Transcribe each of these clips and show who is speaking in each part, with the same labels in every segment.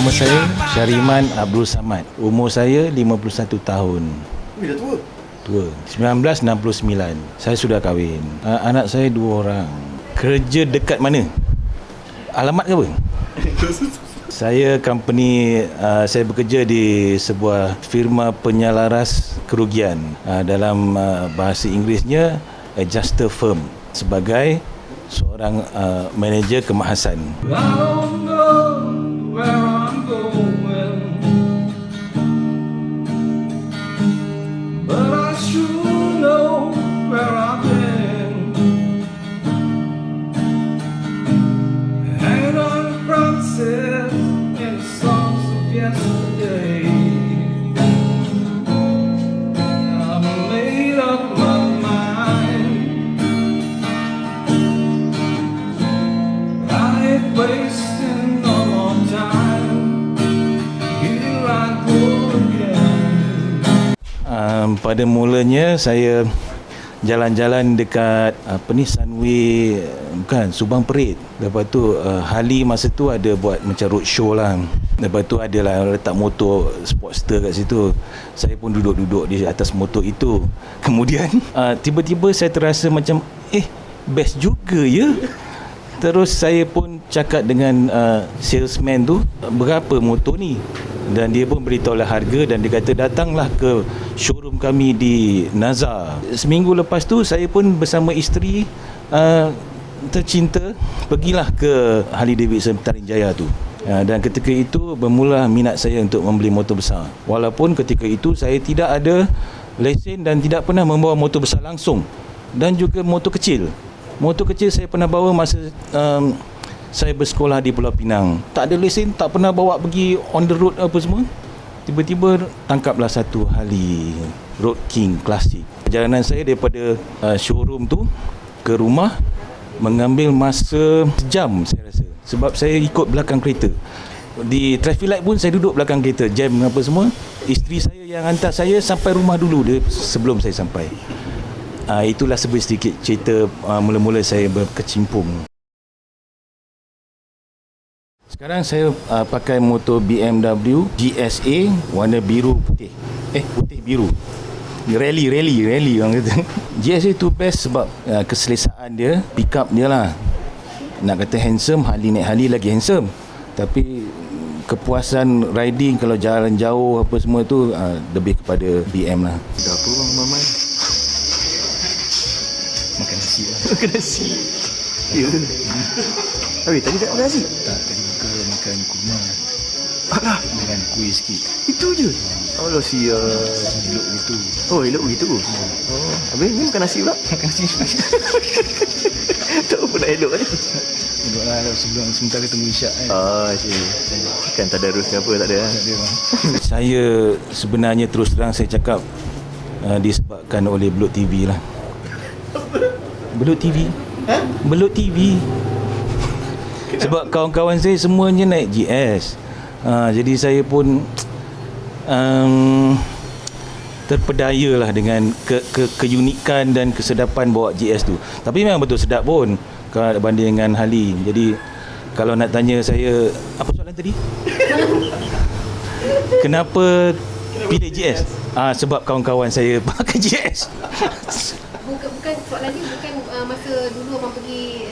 Speaker 1: Nama saya Syariman Abdul Samad. Umur saya 51 tahun.
Speaker 2: Dah tua.
Speaker 1: Tua. 1969. Saya sudah kahwin. Anak saya 2 orang. Kerja dekat mana? Alamat ke apa? Saya saya bekerja di sebuah firma penyelaras kerugian. Dalam bahasa Inggerisnya adjuster firm, sebagai seorang manager kemahasan. Pada mulanya saya jalan-jalan dekat Sunway, bukan, Subang Perit. Lepas tu Harley masa tu ada buat macam roadshow lah. Lepas tu adalah letak motor Sportster kat situ. Saya pun duduk-duduk di atas motor itu. Kemudian tiba-tiba saya terasa macam best juga ya. Terus saya pun cakap dengan salesman tu, berapa motor ni? Dan dia pun beritahulah harga, dan dia kata datanglah ke showroom kami di Nazar. Seminggu lepas tu saya pun bersama isteri tercinta pergilah ke Harley Davidson Petaling Jaya tu. Dan ketika itu bermula minat saya untuk membeli motor besar. Walaupun ketika itu saya tidak ada lesen dan tidak pernah membawa motor besar langsung, dan juga motor kecil. Motor kecil saya pernah bawa masa saya bersekolah di Pulau Pinang. Tak ada lesen, tak pernah bawa pergi on the road apa semua. Tiba-tiba tangkaplah satu Harley Road King Classic. Perjalanan saya daripada showroom tu ke rumah mengambil masa sejam saya rasa. Sebab saya ikut belakang kereta. Di traffic light pun saya duduk belakang kereta, jam apa semua. Isteri saya yang hantar saya sampai rumah dulu dia sebelum saya sampai. Itulah sedikit cerita mula-mula saya berkecimpung. Sekarang saya pakai motor BMW GSA warna biru putih. Putih biru. Rally orang kata. GSA tu best sebab keselesaan dia, pick up dia lah. Nak kata handsome, Harley naik Harley lagi handsome. Tapi kepuasan riding kalau jalan jauh apa semua tu lebih kepada BM lah.
Speaker 2: Dah apa bang Maman?
Speaker 1: Makan nasi lah.
Speaker 2: Makan nasi. Ya. Habis tadi tak makan nasi?
Speaker 1: Tak, tadi makan kurma.
Speaker 2: Alah,
Speaker 1: dengan kuih sikit.
Speaker 2: itu je. Allah sial.
Speaker 1: Elok gitu.
Speaker 2: Oh, elok begitu. Habis ni makan nasi pula?
Speaker 1: Makan nasi.
Speaker 2: Tak apa nak elok kan?
Speaker 1: Duduk lah sebelum sementara tunggu isyak kan.
Speaker 2: Kan tadarus ke apa tak ada kan?
Speaker 1: Tak ada bang. Saya sebenarnya terus terang saya cakap disebabkan oleh Belut TV lah. Belut TV? Belut TV. Sebab kawan-kawan saya semuanya naik GS. Jadi saya pun terpedayalah dengan keunikan dan kesedapan bawa GS tu. Tapi memang betul sedap pun kalau banding dengan Harley. Jadi kalau nak tanya saya, apa soalan tadi? Kenapa pilih GS? Sebab kawan-kawan saya pakai GS.
Speaker 3: Bukan soalan ni, bukan masa dulu abang pergi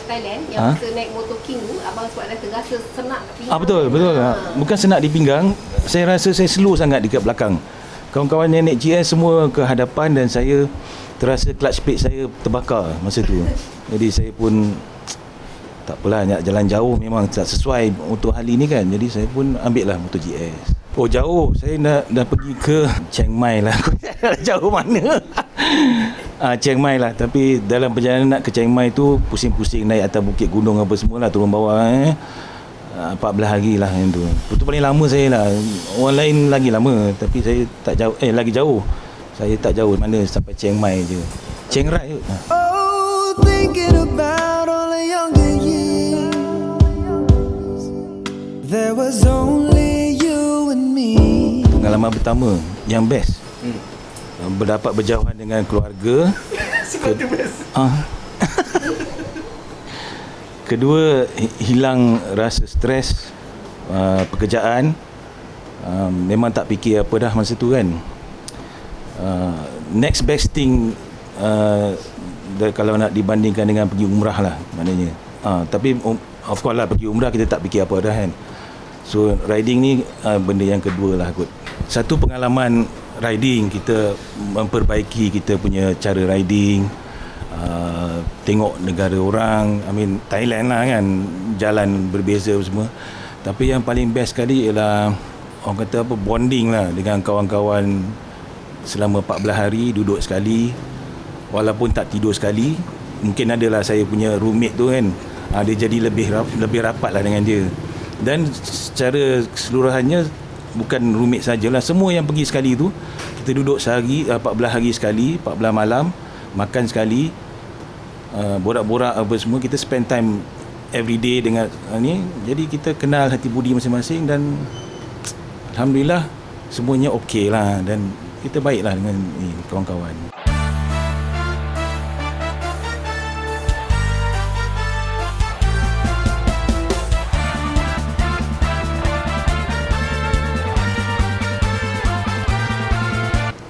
Speaker 3: Thailand yang masa naik motor King tu, abang sebab terasa senak pinggang.
Speaker 1: Betul. Bukan senak di pinggang, saya rasa saya slow sangat dekat belakang. Kawan-kawan yang naik GS semua ke hadapan dan saya terasa clutch plate saya terbakar masa tu. Jadi saya pun tak apalah, nak jalan jauh memang tak sesuai motor Harley ni kan. Jadi saya pun ambil lah motor GS. Oh jauh, saya dah pergi ke Chiang Mai lah. Jauh mana? Chiang Mai lah. Tapi dalam perjalanan nak ke Chiang Mai tu pusing-pusing naik atas bukit gunung apa semualah, turun bawah 14 hari lah yang tu. Itu paling lama saya lah. Orang lain lagi lama, tapi saya tak jauh, lagi jauh. Saya tak jauh mana, sampai Chiang Mai je. Chiang Rai kot.
Speaker 4: Oh, thinking about all the younger years, there was only you and me.
Speaker 1: Pengalaman pertama yang best, berdapat berjauhan dengan keluarga. Kedua, hilang rasa stres pekerjaan, memang tak fikir apa dah masa tu kan. Next best thing kalau nak dibandingkan dengan pergi umrah lah maknanya. Tapi of course lah, pergi umrah kita tak fikir apa dah kan. So riding ni benda yang kedua lah kot. Satu pengalaman riding, kita memperbaiki kita punya cara riding, tengok negara orang, Thailand lah kan, jalan berbeza semua. Tapi yang paling best sekali ialah orang kata apa, bonding lah dengan kawan-kawan selama 14 hari, duduk sekali, walaupun tak tidur sekali. Mungkin adalah saya punya roommate tu kan, dia jadi lebih rapat lah dengan dia. Dan secara keseluruhannya bukan roommate sajalah, semua yang pergi sekali tu kita duduk sehari, 14 hari sekali, 14 malam, makan sekali, borak-borak apa semua, kita spend time every day dengan ni. Jadi kita kenal hati budi masing-masing dan alhamdulillah semuanya okey lah, dan kita baiklah dengan kawan-kawan.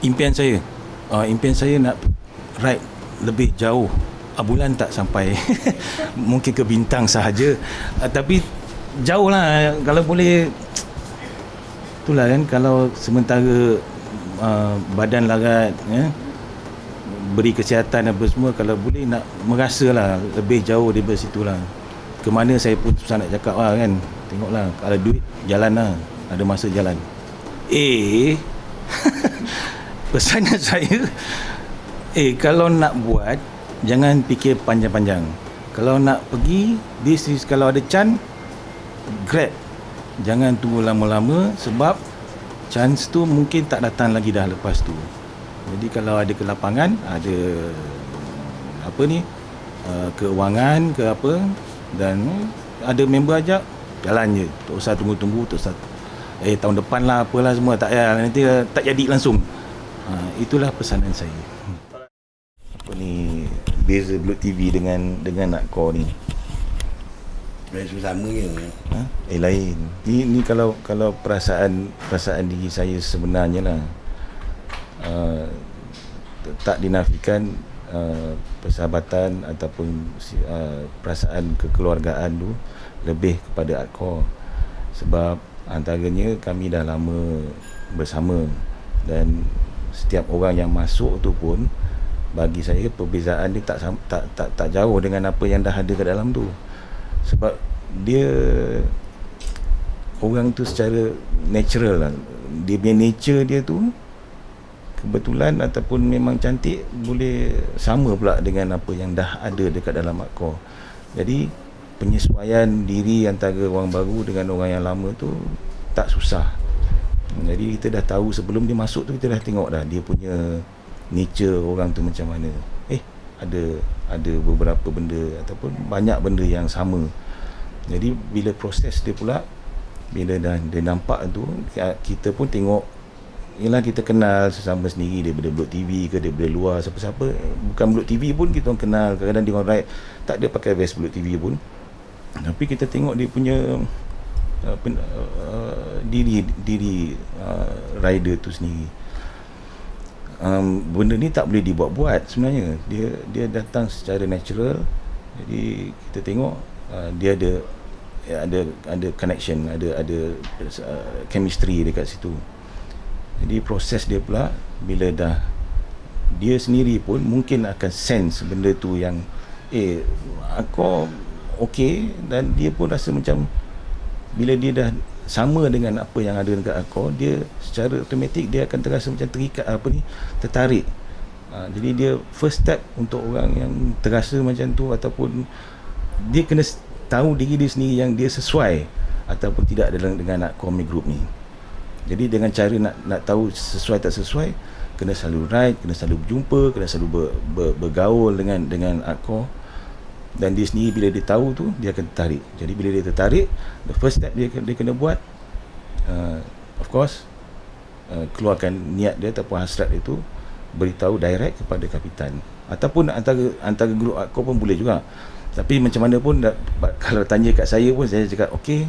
Speaker 1: Impian saya nak ride lebih jauh. Bulan tak sampai mungkin ke bintang sahaja, tapi jauh lah kalau boleh. Itulah kan, kalau sementara badan larat beri kesihatan apa semua, kalau boleh nak merasalah lebih jauh daripada situ lah. Ke mana saya pun susah nak cakap lah kan. Tengoklah, kalau duit jalan lah, ada masa jalan. Pesanan saya, kalau nak buat, jangan fikir panjang-panjang. Kalau nak pergi, kalau ada chance, grab. Jangan tunggu lama-lama, sebab chance tu mungkin tak datang lagi dah lepas tu. Jadi kalau ada kelapangan, ada keuangan ke apa, dan ada member ajak, jalan je. Tak usah tunggu-tunggu, tak usah tahun depan lah apalah semua, tak payah, nanti tak jadi langsung. Itulah pesanan saya. Beza Blok TV dengan Nakcor ni?
Speaker 2: Sama je.
Speaker 1: Lain. Ni kalau perasaan diri saya sebenarnya lah, tak dinafikan persahabatan ataupun perasaan kekeluargaan tu lebih kepada Nakcor. Sebab antaranya kami dah lama bersama, dan setiap orang yang masuk tu pun, bagi saya perbezaan dia tak jauh dengan apa yang dah ada ke dalam tu. Sebab dia, orang tu secara natural lah, dia punya nature dia tu kebetulan ataupun memang cantik, boleh sama pula dengan apa yang dah ada dekat dalam Nakcor. Jadi penyesuaian diri antara orang baru dengan orang yang lama tu tak susah. Jadi kita dah tahu sebelum dia masuk tu, kita dah tengok dah dia punya nature orang tu macam mana. Ada beberapa benda ataupun banyak benda yang sama. Jadi bila proses dia pula, bila dah dia nampak tu, kita pun tengok, yelah kita kenal sesama sendiri, daripada Blok TV ke daripada luar, siapa-siapa, bukan Blok TV pun kita orang kenal. Kadang-kadang dia orang ride tak ada pakai vest Blok TV pun, tapi kita tengok dia punya diri rider tu sendiri. Benda ni tak boleh dibuat-buat sebenarnya. Dia datang secara natural. Jadi kita tengok dia ada connection, ada chemistry dekat situ. Jadi proses dia pula, bila dah dia sendiri pun mungkin akan sense benda tu yang aku okey, dan dia pun rasa macam bila dia dah sama dengan apa yang ada dekat Nakcor, dia secara automatik dia akan terasa macam terikat, tertarik. Jadi dia first step untuk orang yang terasa macam tu, ataupun dia kena tahu diri dia sendiri yang dia sesuai ataupun tidak dengan Nakcor Group ni. Jadi dengan cara nak tahu sesuai tak sesuai, kena selalu ride, kena selalu berjumpa, kena selalu bergaul dengan Nakcor. Dan dia sendiri bila dia tahu tu, dia akan tertarik. Jadi bila dia tertarik, the first step dia kena buat, of course, keluarkan niat dia ataupun hasrat dia tu, beritahu direct kepada kapitan, ataupun antara grup Nakcor pun boleh juga. Tapi macam mana pun, kalau tanya kat saya pun, saya cakap okey,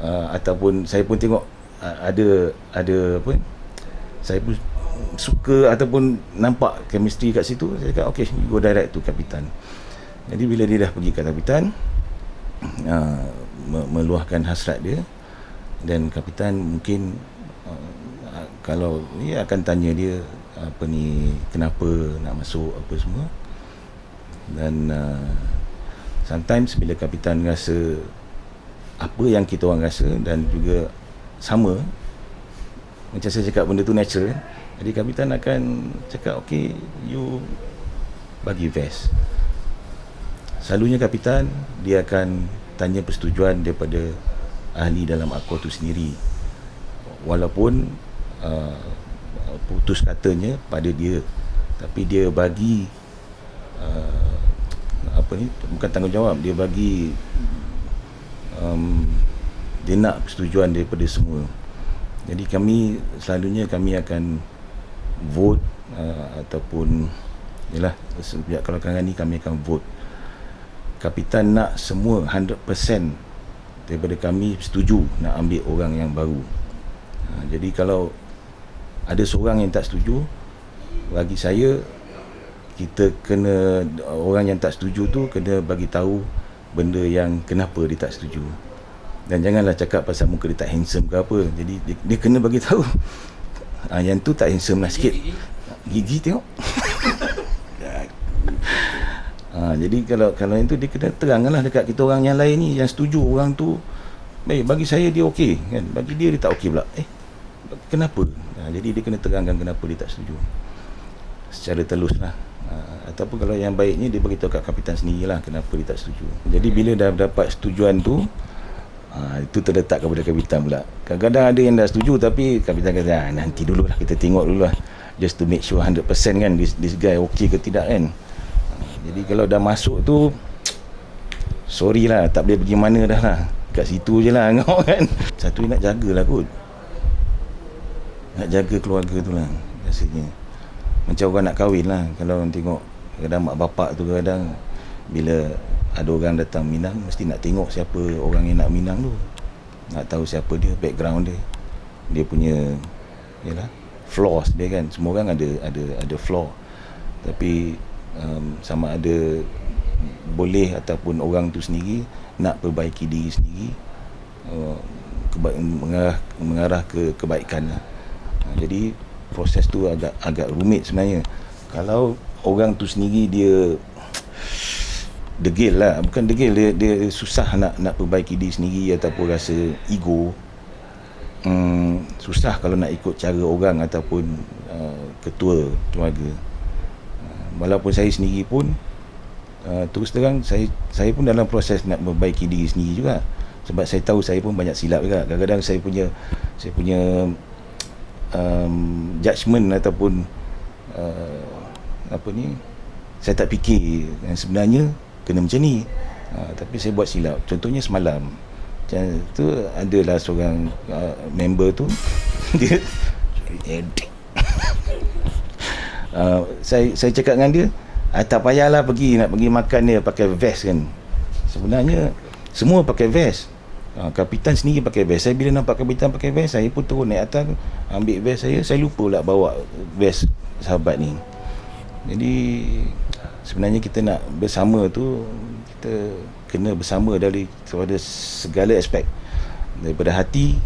Speaker 1: ataupun saya pun tengok ada apa, saya pun suka ataupun nampak chemistry kat situ, saya cakap okay, go direct to kapitan. Jadi bila dia dah pergi ke kapitan, meluahkan hasrat dia, dan kapitan mungkin kalau dia akan tanya dia apa ni, kenapa nak masuk apa semua. Dan sometimes bila kapitan rasa apa yang kita orang rasa dan juga sama, macam saya cakap, benda tu natural, jadi kapitan akan cakap okay, you bagi vest. Selalunya kapitan dia akan tanya persetujuan daripada ahli dalam aqua tu sendiri, walaupun putus katanya pada dia, tapi dia bagi apa ni, bukan tanggungjawab, dia bagi dia nak persetujuan daripada semua. Jadi selalunya kami akan vote, ataupun yalah, sejak kalau sekarang ni kami akan vote. Kapitan nak semua 100% daripada kami setuju nak ambil orang yang baru. Jadi kalau ada seorang yang tak setuju, bagi saya, kita kena, orang yang tak setuju tu kena bagi tahu benda yang kenapa dia tak setuju. Dan janganlah cakap pasal muka dia tak handsome ke apa. Jadi dia kena bagi tahu yang tu tak handsome lah sikit. Gigi tengok. Jadi kalau yang tu dia kena teranglah dekat kita orang yang lain ni, yang setuju orang tu, bagi saya dia okey kan, bagi dia tak okey pula. Kenapa? Jadi dia kena terangkan kenapa dia tak setuju secara telus lah. Ataupun kalau yang baiknya dia beritahu kat kapitan sendirilah kenapa dia tak setuju. Jadi bila dah dapat setujuan tu, itu terletak kepada kapitan pula. Kadang-kadang ada yang dah setuju tapi kapitan kata nanti dululah, kita tengok dululah, just to make sure 100% kan this guy okey ke tidak kan. Jadi kalau dah masuk tu, sorry lah, tak boleh pergi mana dah lah, kat situ je lah kau kan. Satu nak jagalah kot, nak jaga keluarga tu lah rasanya. Macam orang nak kahwin lah, kalau orang tengok kadang mak bapak tu kadang bila ada orang datang minang, mesti nak tengok siapa orang yang nak minang tu, nak tahu siapa dia, background dia, dia punya yalah flaws dia kan. Semua orang ada flaw, tapi sama ada boleh ataupun orang tu sendiri nak perbaiki diri sendiri, mengarah ke kebaikan lah. Jadi proses tu agak rumit sebenarnya. Kalau orang tu sendiri dia degil lah, bukan degil, dia susah nak perbaiki diri sendiri ataupun rasa ego, susah kalau nak ikut cara orang ataupun ketua keluarga. Walaupun saya sendiri pun terus terang, saya pun dalam proses nak memperbaiki diri sendiri juga, sebab saya tahu saya pun banyak silap juga. Kadang-kadang saya punya judgement ataupun apa ni, saya tak fikir yang sebenarnya kena macam ni, tapi saya buat silap. Contohnya semalam macam tu, adalah seorang member tu dia saya cakap dengan dia, tak payahlah nak pergi makan dia pakai vest kan. Sebenarnya semua pakai vest, kapitan sendiri pakai vest. Saya bila nampak kapitan pakai vest, saya pun turun naik atas ambil vest saya lupa pula bawa vest sahabat ni. Jadi sebenarnya kita nak bersama tu, kita kena bersama dari pada segala aspek, daripada hati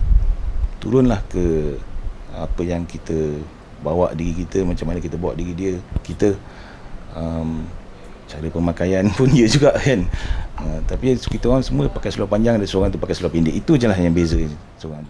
Speaker 1: turunlah ke apa yang kita bawa diri kita, macam mana kita bawa diri dia, kita cara pemakaian pun dia juga kan. Tapi kita orang semua pakai seluar panjang, ada seorang tu pakai seluar pendek. Itu je lah yang beza seorang.